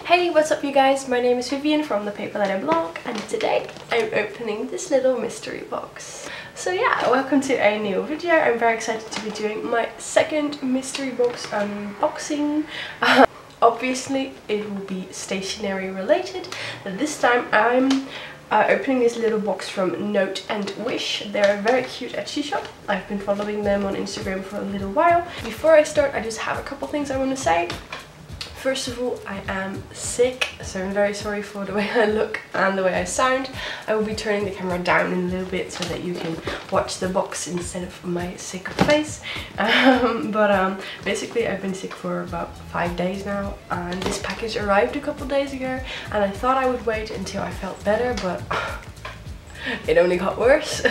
Hey, what's up you guys? My name is Vivian from the Paper Letter blog, and today I'm opening this little mystery box. So yeah, welcome to a new video. I'm very excited to be doing my second mystery box unboxing. Obviously it will be stationery related, but this time I'm opening this little box from Note and Wish. They're a very cute Etsy shop. I've been following them on Instagram for a little while. Before I start, I just have a couple things I want to say. First of all, I am sick, so I'm very sorry for the way I look and the way I sound. I will be turning the camera down in a little bit so that you can watch the box instead of my sick face. Basically I've been sick for about 5 days now, and this package arrived a couple days ago, and I thought I would wait until I felt better, but it only got worse.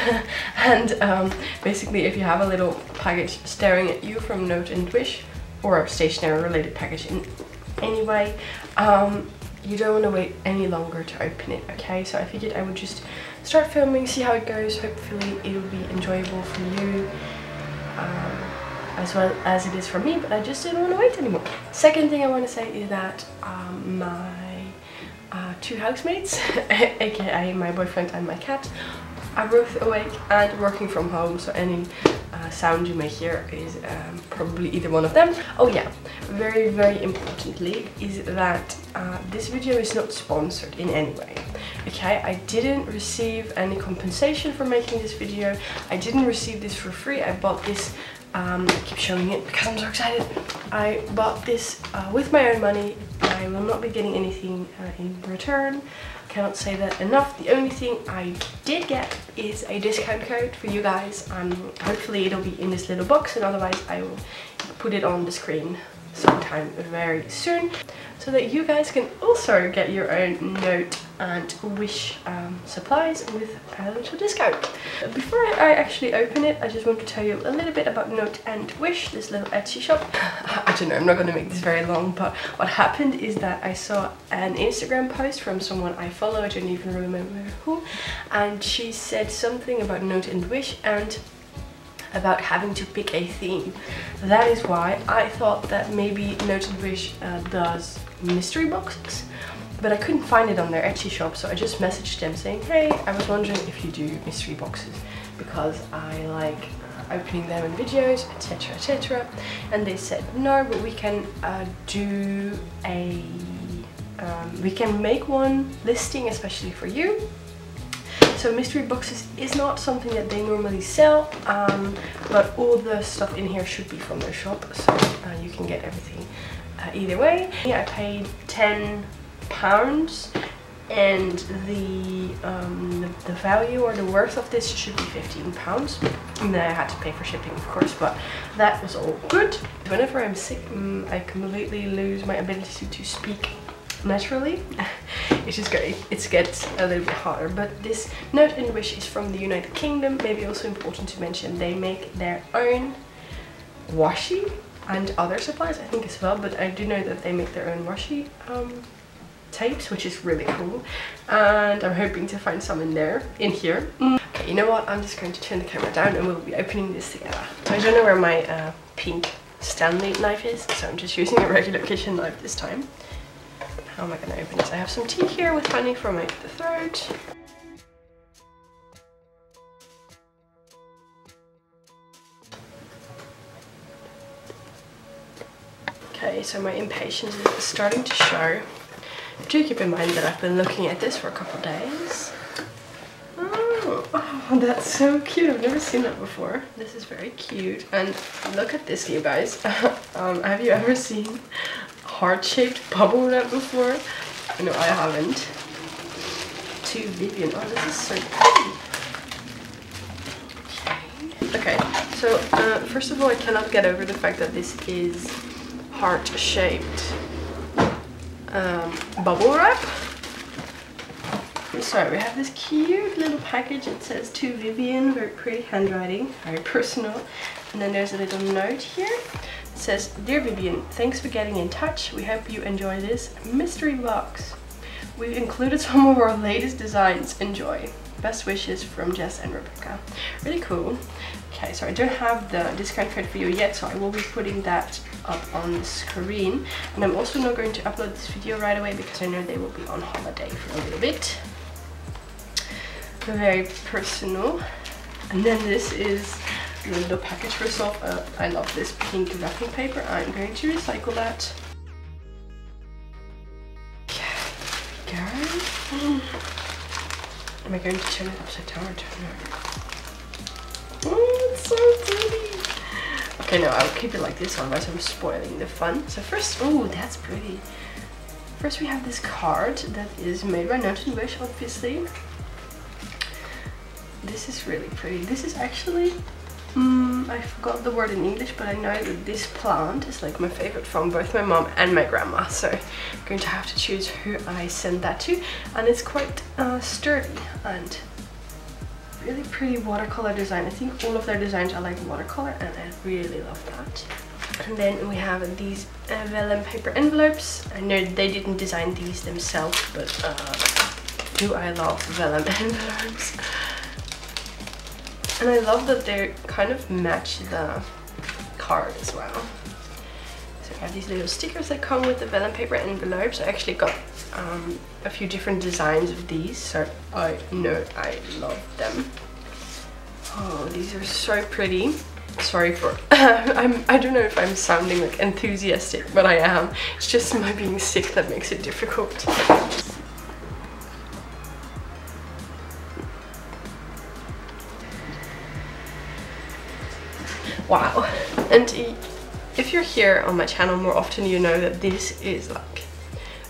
And basically if you have a little package staring at you from Note and Wish, or a stationery related package anyway, you don't want to wait any longer to open it, okay? So I figured I would just start filming, see how it goes. Hopefully it'll be enjoyable for you as well as it is for me, but I just didn't want to wait anymore. Second thing I want to say is that my two housemates, aka my boyfriend and my cat, are both awake and working from home, so any sound you may hear is probably either one of them. Oh yeah, very importantly is that this video is not sponsored in any way, okay? I didn't receive any compensation for making this video. I didn't receive this for free. I bought this, I keep showing it because I'm so excited. I bought this with my own money. I will not be getting anything in return. Cannot say that enough. The only thing I did get is a discount code for you guys. Hopefully it'll be in this little box, and otherwise I will put it on the screen sometime very soon, so that you guys can also get your own Note and Wish supplies with a little discount. Before I actually open it, I just want to tell you a little bit about Note and Wish, this little Etsy shop. I don't know, I'm not going to make this very long, but what happened is that I saw an Instagram post from someone I follow, I don't even remember who, and she said something about Note and Wish and about having to pick a theme. That is why I thought that maybe Note and Wish does mystery boxes, but I couldn't find it on their Etsy shop, so I just messaged them saying, hey, I was wondering if you do mystery boxes, because I like opening them in videos, etc, etc. And they said no, but we can do a we can make one listing especially for you. So mystery boxes is not something that they normally sell, but all the stuff in here should be from their shop, so you can get everything either way. Yeah, I paid £10, and the value or the worth of this should be £15. And then I had to pay for shipping, of course, but that was all good. Whenever I'm sick, I completely lose my ability to speak naturally. It's just great. It gets a little bit harder. But this Note and Wish is from the United Kingdom. Maybe also important to mention, they make their own washi and other supplies, I think, as well, but I do know that they make their own washi tapes, which is really cool, and I'm hoping to find some in here. Okay, you know what, I'm just going to turn the camera down and we'll be opening this together. So I don't know where my pink Stanley knife is, so I'm just using a regular kitchen knife this time. How am I going to open this? I have some tea here with honey for my throat. Okay, so my impatience is starting to show. Do keep in mind that I've been looking at this for a couple of days. Oh, that's so cute. I've never seen that before. This is very cute. And look at this, you guys. Have you ever seen heart-shaped bubble wrap before? No, I haven't. To Vivian. Oh, this is so pretty. Okay, so first of all, I cannot get over the fact that this is heart-shaped bubble wrap. So we have this cute little package. It says to Vivian, very pretty handwriting, very personal. And then there's a little note here. It says, dear Vivian, thanks for getting in touch. We hope you enjoy this mystery box. We've included some of our latest designs. Enjoy. Best wishes from Jess and Rebecca. Really cool. Okay, so I don't have the discount code for you yet, so I will be putting that up on the screen. And I'm also not going to upload this video right away because I know they will be on holiday for a little bit. Very personal. And then this is the little package for yourself. I love this pink wrapping paper. I'm going to recycle that. Okay, go. Am I going to turn it upside down or turn it? Oh, it's so pretty. Okay, no, I'll keep it like this, otherwise I'm spoiling the fun. So first, oh, that's pretty. First we have this card that is made by Note & Wish, obviously. This is really pretty. This is actually, I forgot the word in English, but I know that this plant is like my favorite from both my mom and my grandma. So I'm going to have to choose who I send that to. And it's quite sturdy and really pretty watercolor design. I think all of their designs are like watercolor and I really love that. And then we have these vellum paper envelopes. I know they didn't design these themselves, but do I love vellum envelopes. And I love that they kind of match the card as well. So I have these little stickers that come with the vellum paper envelopes. I actually got a few different designs of these, so I know I love them. Oh, these are so pretty. Sorry for I don't know if I'm sounding like enthusiastic, but I am. It's just my being sick that makes it difficult. Wow. And if you're here on my channel more often, you know that this is like,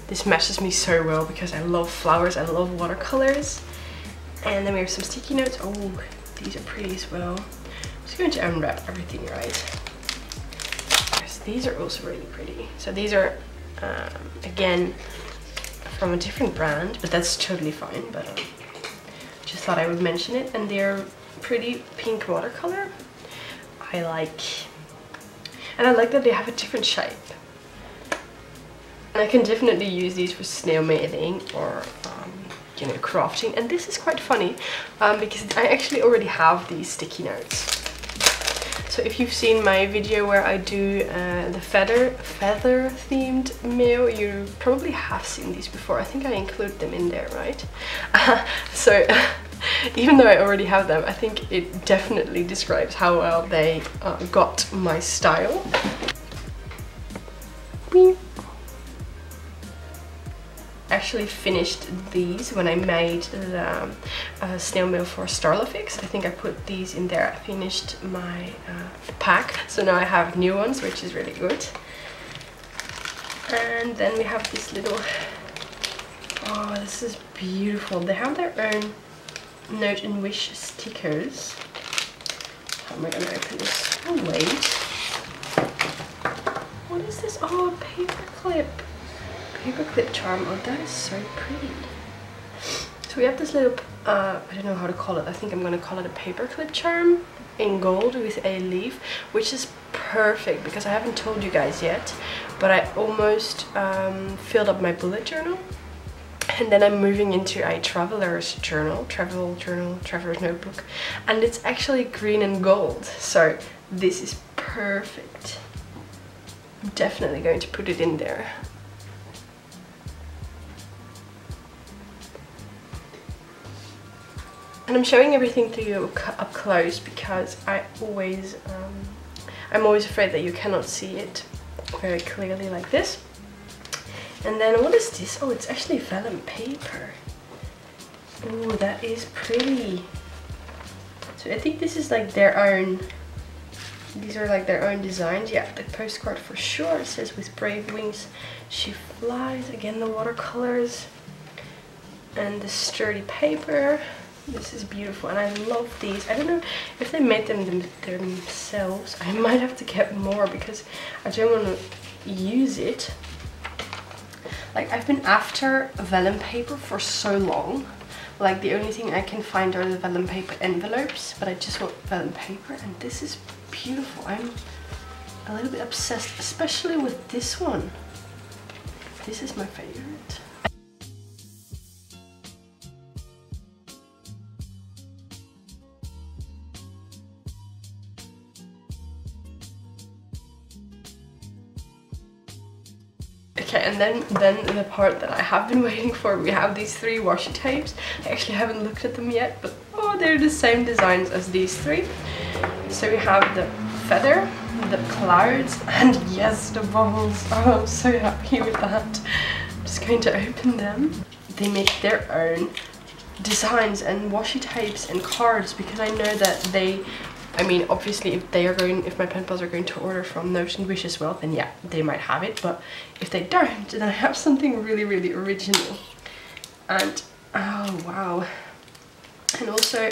this matches me so well because I love flowers, I love watercolors. And then we have some sticky notes. Oh, these are pretty as well. I'm just going to unwrap everything, right? Yes, these are also really pretty. So these are, again, from a different brand, but that's totally fine. But just thought I would mention it. And they're pretty pink watercolor. I like, and I like that they have a different shape. And I can definitely use these for snail mailing or you know, crafting. And this is quite funny because I actually already have these sticky notes. So if you've seen my video where I do the feather themed mail, you probably have seen these before. I think I include them in there, right? So even though I already have them, I think it definitely describes how well they got my style. Actually finished these when I made the snail mail for Starlafix. I think I put these in there. I finished my pack, so now I have new ones, which is really good. And then we have this little, oh, this is beautiful. They have their own Note & Wish stickers. How am I gonna open this? Oh wait, what is this? Oh, a paper clip. Paperclip charm. Oh, that is so pretty. So we have this little, I don't know how to call it. I think I'm going to call it a paperclip charm in gold with a leaf, which is perfect because I haven't told you guys yet, but I almost filled up my bullet journal. And then I'm moving into a traveler's journal, traveler's notebook. And it's actually green and gold. So this is perfect. I'm definitely going to put it in there. And I'm showing everything to you up close because I'm always afraid that you cannot see it very clearly like this. And then what is this? Oh, it's actually vellum paper. Oh, that is pretty. So I think this is like their own, these are like their own designs. Yeah, the postcard for sure. It says, "With brave wings she flies." Again, the watercolors and the sturdy paper. This is beautiful and I love these. I don't know if they made them themselves. I might have to get more because I don't want to use it. Like, I've been after vellum paper for so long. Like, the only thing I can find are the vellum paper envelopes, but I just want vellum paper, and this is beautiful. I'm a little bit obsessed, especially with this one. This is my favorite. and then the part that I have been waiting for, we have these 3 washi tapes. I actually haven't looked at them yet, but oh, they're the same designs as these 3. So we have the feather, the clouds, and yes, the bubbles. Oh, I'm so happy with that. I'm just going to open them. They make their own designs and washi tapes and cards, because I know that they, I mean, obviously if my pen pals are going to order from Note and Wish as well, then yeah, they might have it, but if they don't, then I have something really, really original. And oh wow. And also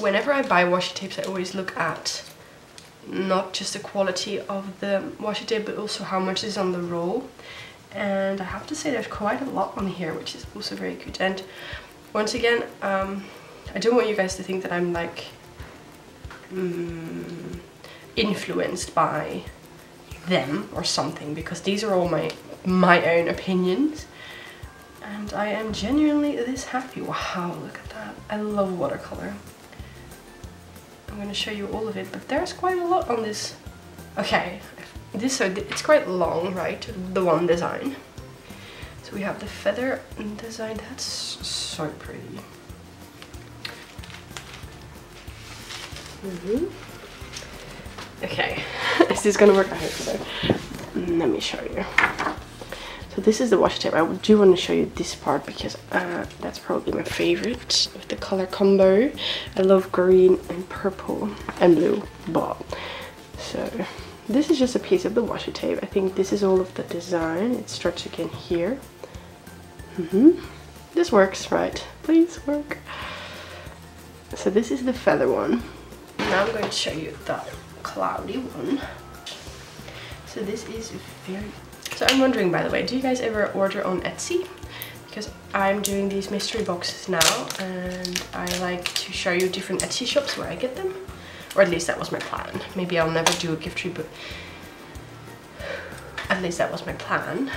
whenever I buy washi tapes, I always look at not just the quality of the washi tape, but also how much is on the roll. And I have to say there's quite a lot on here, which is also very good. And once again, I don't want you guys to think that I'm like influenced by them or something, because these are all my own opinions. And I am genuinely this happy. Wow, look at that. I love watercolor. I'm going to show you all of it, but there's quite a lot on this. Okay, it's quite long, right? The one design. So we have the feather design. That's so pretty. Okay, is this gonna work? I hope so. Let me show you. So this is the washi tape. I do want to show you this part because that's probably my favorite with the color combo. I love green and purple and blue. But so this is just a piece of the washi tape. I think this is all of the design. It starts again here. This works, right? Please work. So this is the feather one. Now I'm going to show you the cloudy one. So this is very... So I'm wondering, by the way, do you guys ever order on Etsy? Because I'm doing these mystery boxes now, and I like to show you different Etsy shops where I get them. Or at least that was my plan. Maybe I'll never do a gift tree, but at least that was my plan.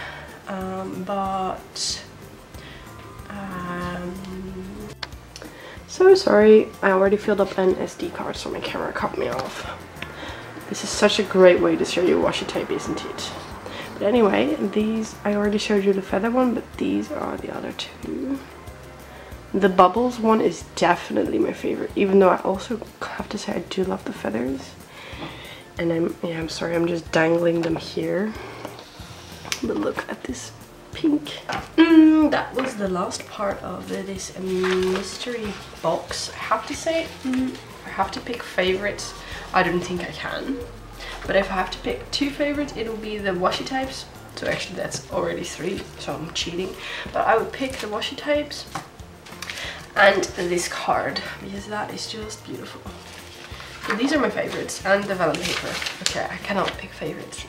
So sorry, I already filled up an SD card, so my camera cut me off. This is such a great way to show you washi tape, isn't it? But anyway, these, I already showed you the feather one, but these are the other 2. The bubbles one is definitely my favorite, even though I also have to say I do love the feathers. And I'm sorry, I'm just dangling them here. But look at this pink. That was the last part of this mystery box. I have to say, I have to pick favorites. I don't think I can. But if I have to pick 2 favorites, it'll be the washi tapes. So actually that's already 3, so I'm cheating. But I would pick the washi tapes and this card, because that is just beautiful. So these are my favorites, and the vellum paper. Okay, I cannot pick favorites.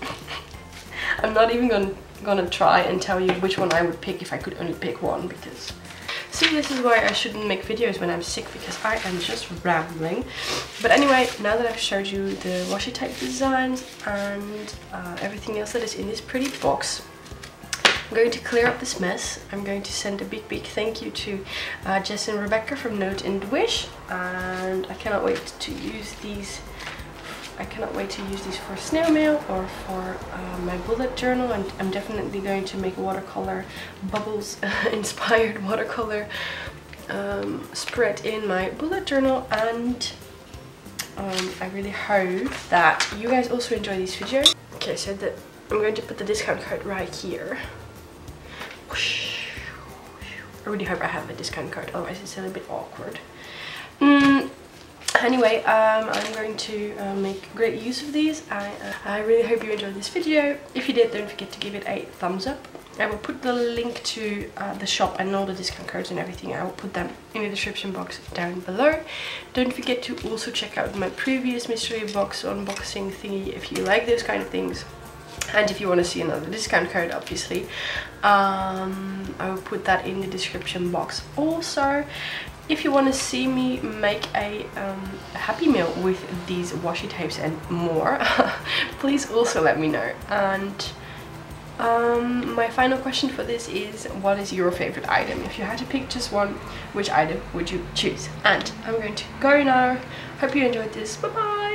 I'm not even gonna try and tell you which one I would pick if I could only pick one, because... See, this is why I shouldn't make videos when I'm sick, because I am just rambling. But anyway, now that I've showed you the washi tape designs and everything else that is in this pretty box, I'm going to clear up this mess. I'm going to send a big thank you to Jess and Rebecca from Note and Wish, and I cannot wait to use these. I cannot wait to use these for snail mail or for my bullet journal. And I'm definitely going to make watercolor bubbles inspired watercolor spread in my bullet journal. And I really hope that you guys also enjoy this video. Okay, so I'm going to put the discount code right here. I really hope I have a discount code, otherwise it's a little bit awkward. Anyway, I'm going to make great use of these. I really hope you enjoyed this video. If you did, don't forget to give it a thumbs up. I will put the link to the shop and all the discount codes and everything. I will put them in the description box down below. Don't forget to also check out my previous mystery box unboxing thingy if you like those kind of things. And if you want to see another discount code, obviously, I will put that in the description box also. If you want to see me make a happy meal with these washi tapes and more, please also let me know. And my final question for this is, what is your favorite item? If you had to pick just one, which item would you choose? And I'm going to go now. Hope you enjoyed this. Bye bye!